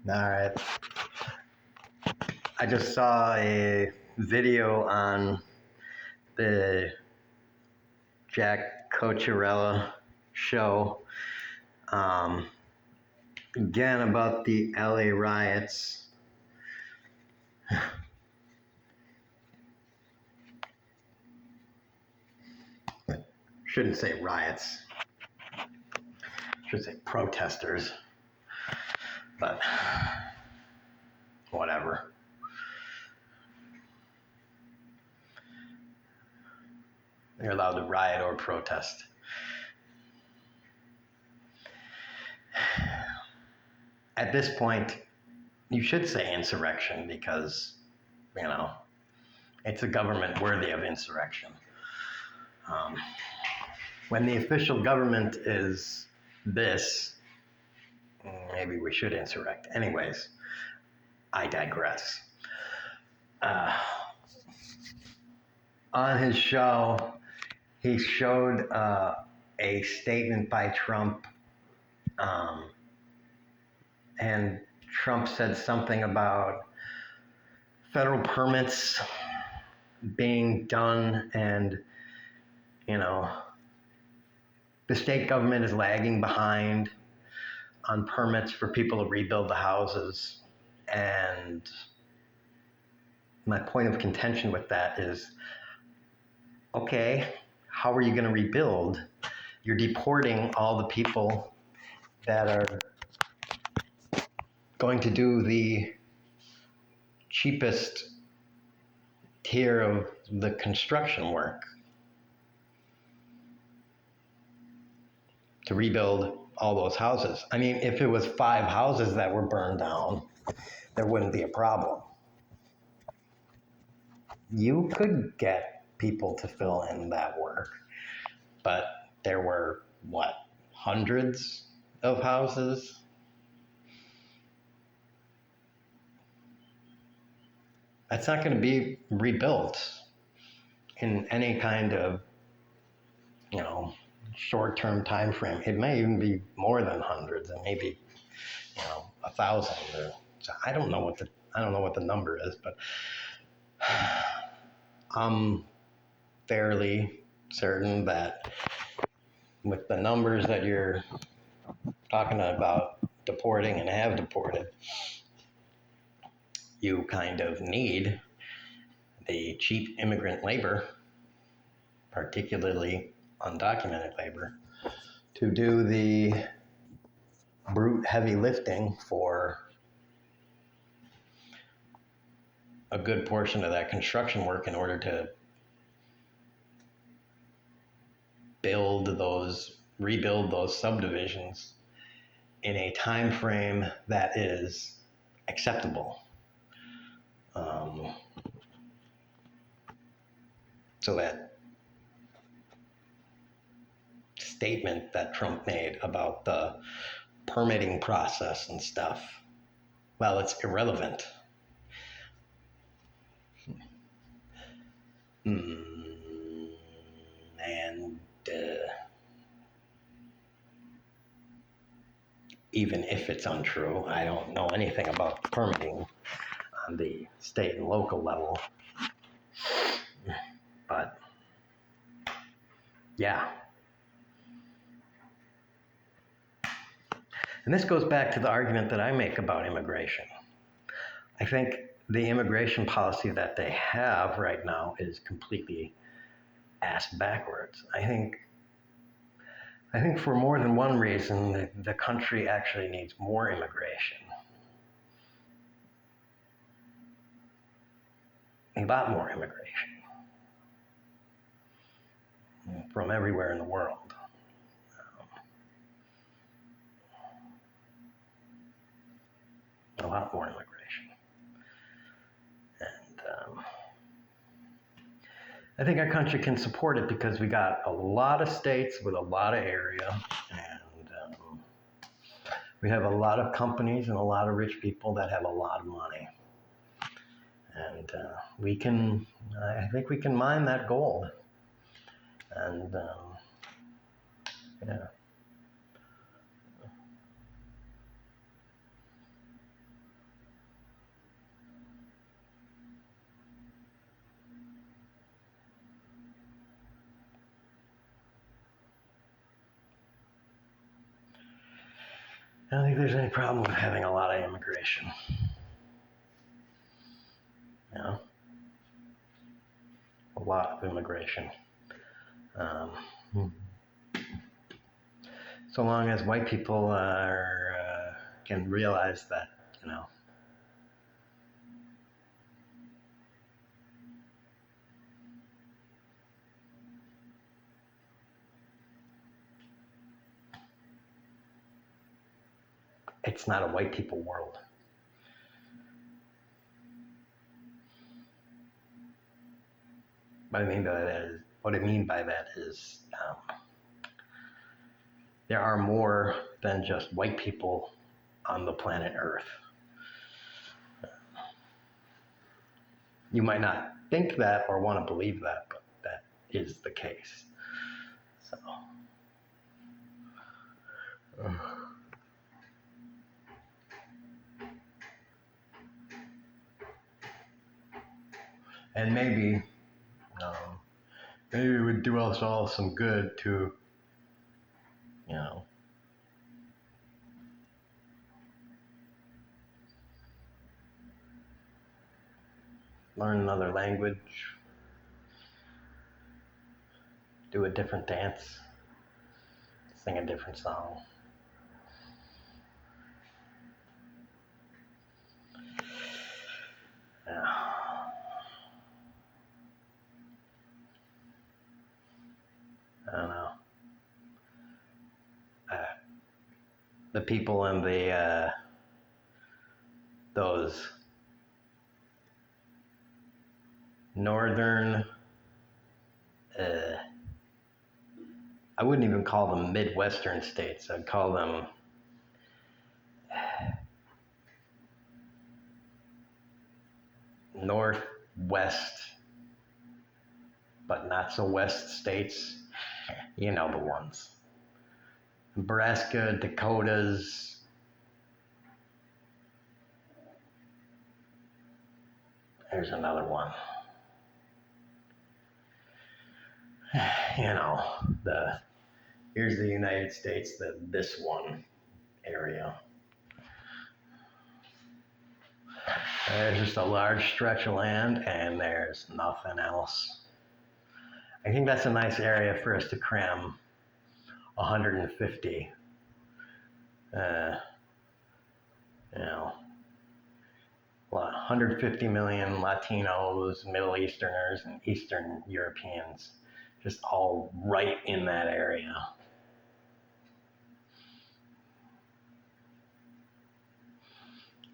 All right. I just saw a video on the Jack Cocherella show, again about the LA riots. Shouldn't say riots. Should say protesters. But whatever. You're allowed to riot or protest. At this point, you should say insurrection because, it's a government worthy of insurrection. When the official government is this, maybe we should insurrect. Anyways, I digress. On his show, he showed a statement by Trump, and Trump said something about federal permits being done, and the state government is lagging behind on permits for people to rebuild the houses. And my point of contention with that is, okay, how are you going to rebuild? You're deporting all the people that are going to do the cheapest tier of the construction work to rebuild all those houses. I mean, if it was 5 houses that were burned down, there wouldn't be a problem. You could get people to fill in that work, but there were, hundreds of houses? That's not going to be rebuilt in any kind of, short-term time frame. It may even be more than hundreds, and maybe, 1,000. I don't know what the number is, but I'm fairly certain that with the numbers that you're talking about deporting and have deported, you kind of need the cheap immigrant labor, particularly undocumented labor, to do the brute heavy lifting for a good portion of that construction work in order to rebuild those subdivisions in a time frame that is acceptable. So that statement that Trump made about the permitting process and stuff, well, it's irrelevant. And even if it's untrue, I don't know anything about permitting on the state and local level. But yeah. And this goes back to the argument that I make about immigration. I think the immigration policy that they have right now is completely ass backwards. I think for more than one reason, the country actually needs more immigration. A lot more immigration from everywhere in the world. A lot more immigration. And I think our country can support it because we got a lot of states with a lot of area, and we have a lot of companies and a lot of rich people that have a lot of money. And I think we can mine that gold. And yeah. I don't think there's any problem with having a lot of immigration. You know, a lot of immigration. So long as white people can realize that, you know, it's not a white people world. What I mean by that is there are more than just white people on the planet Earth. You might not think that or want to believe that, but that is the case. So, and maybe it would do us all some good to, you know, learn another language, do a different dance, sing a different song. Yeah. I don't know. The people in those northern, I wouldn't even call them Midwestern states. I'd call them Northwest, but not so West states. You know the ones. Nebraska, Dakotas, there's another one. You know, here's the United States, this one area. There's just a large stretch of land and there's nothing else. I think that's a nice area for us to cram 150, you know, 150 million Latinos, Middle Easterners, and Eastern Europeans, just all right in that area.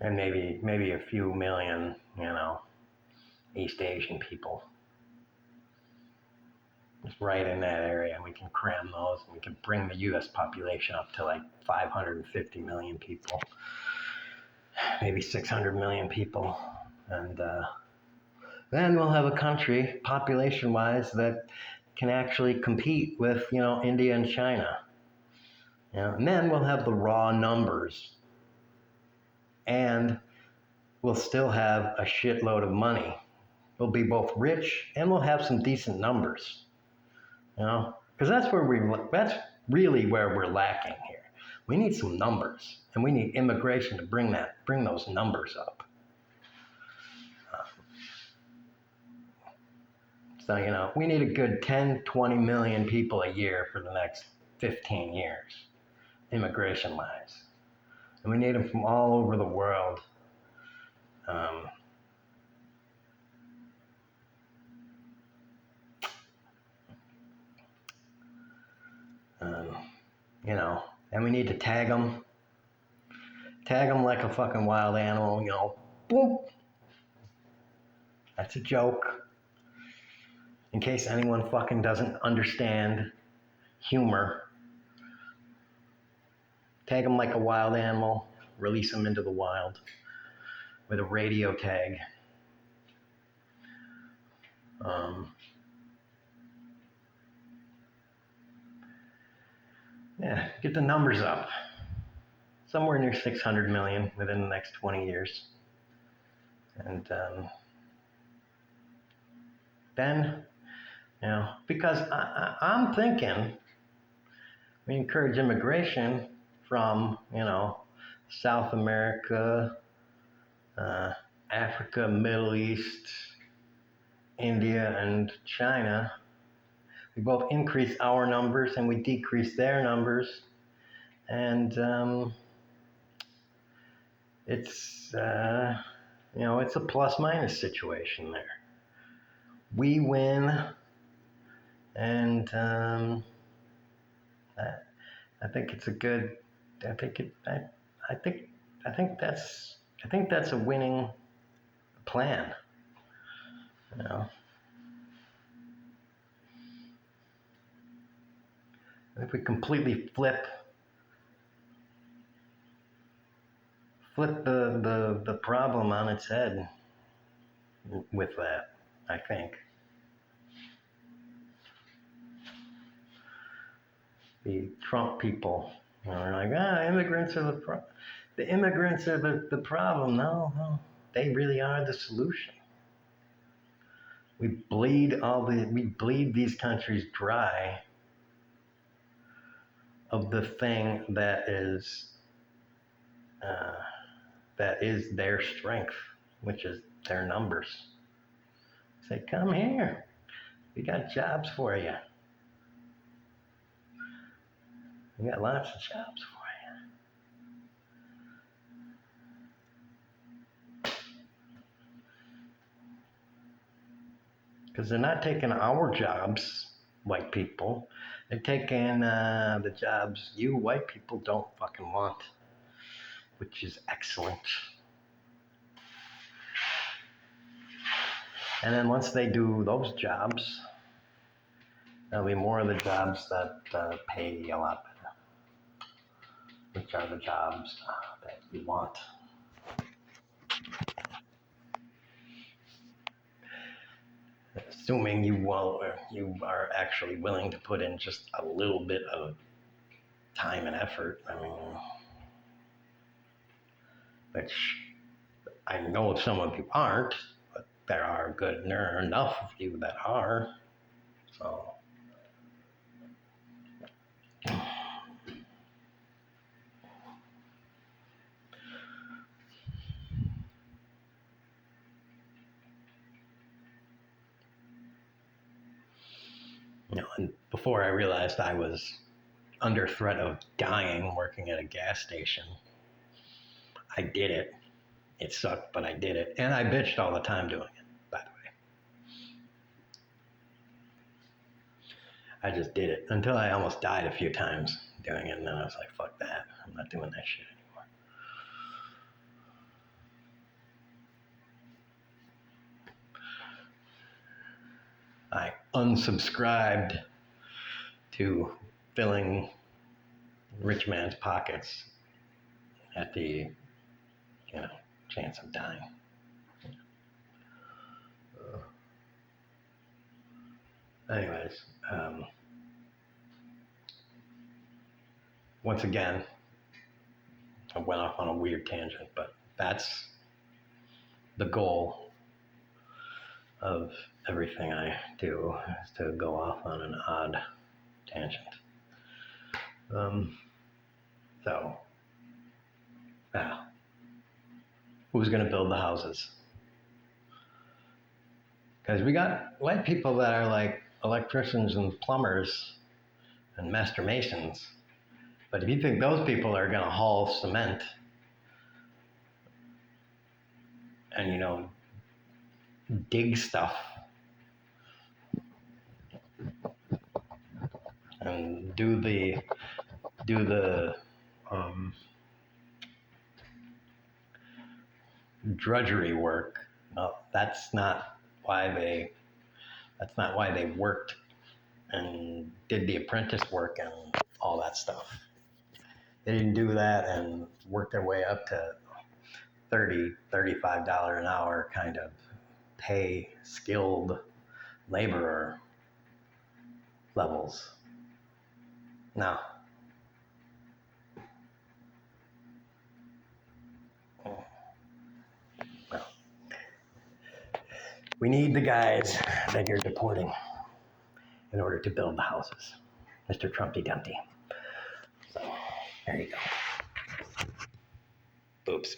And maybe a few million, you know, East Asian people. Just right in that area. We can cram those and we can bring the US population up to like 550 million people. Maybe 600 million people. And then we'll have a country, population-wise, that can actually compete with, you know, India and China. You know, and then we'll have the raw numbers. And we'll still have a shitload of money. We'll be both rich and we'll have some decent numbers. You know, because that's really where we're lacking here. We need some numbers, and we need immigration to bring those numbers up. So, you know, we need a good 10, 20 million people a year for the next 15 years, immigration-wise. And we need them from all over the world. You know, and we need to tag them like a fucking wild animal, you know, boom. That's a joke. In case anyone fucking doesn't understand humor, tag them like a wild animal, release them into the wild with a radio tag. Yeah, get the numbers up. Somewhere near 600 million within the next 20 years. And then, you know, because I'm thinking we encourage immigration from, you know, South America, Africa, Middle East, India, and China. We both increase our numbers and we decrease their numbers. And it's, it's a plus minus situation there. We win, and I think it's a good. I think it. I think that's a winning plan. You know, if we completely flip the problem on its head with that, I think. The Trump people are like, immigrants are the immigrants are the problem. No, they really are the solution. We bleed these countries dry of the thing that is their strength, which is their numbers. Say, come here. We got jobs for you. We got lots of jobs for you. Because they're not taking our jobs, white people. They're taking the jobs you white people don't fucking want, which is excellent. And then once they do those jobs, there'll be more of the jobs that pay a lot better, which are the jobs that you want. Assuming you are actually willing to put in just a little bit of time and effort. I mean, which I know some of you aren't, but there are enough of you that are. So. And before I realized I was under threat of dying working at a gas station, I did it. It sucked, but I did it. And I bitched all the time doing it, by the way. I just did it until I almost died a few times doing it. And then I was like, fuck that. I'm not doing that shit anymore. I unsubscribed to filling rich man's pockets at the, chance of dying. Anyways, once again, I went off on a weird tangent, but that's the goal of everything I do, is to go off on an odd tangent. Who's going to build the houses? Because we got white people that are like electricians and plumbers and master masons. But if you think those people are going to haul cement and, dig stuff and do the drudgery work, that's not why they worked and did the apprentice work and all that stuff. They didn't do that and work their way up to $30, $35 an hour kind of pay skilled laborer levels. No. Well, we need the guys that you're deporting in order to build the houses, Mr. Trumpy Dumpty. So, there you go. Oops.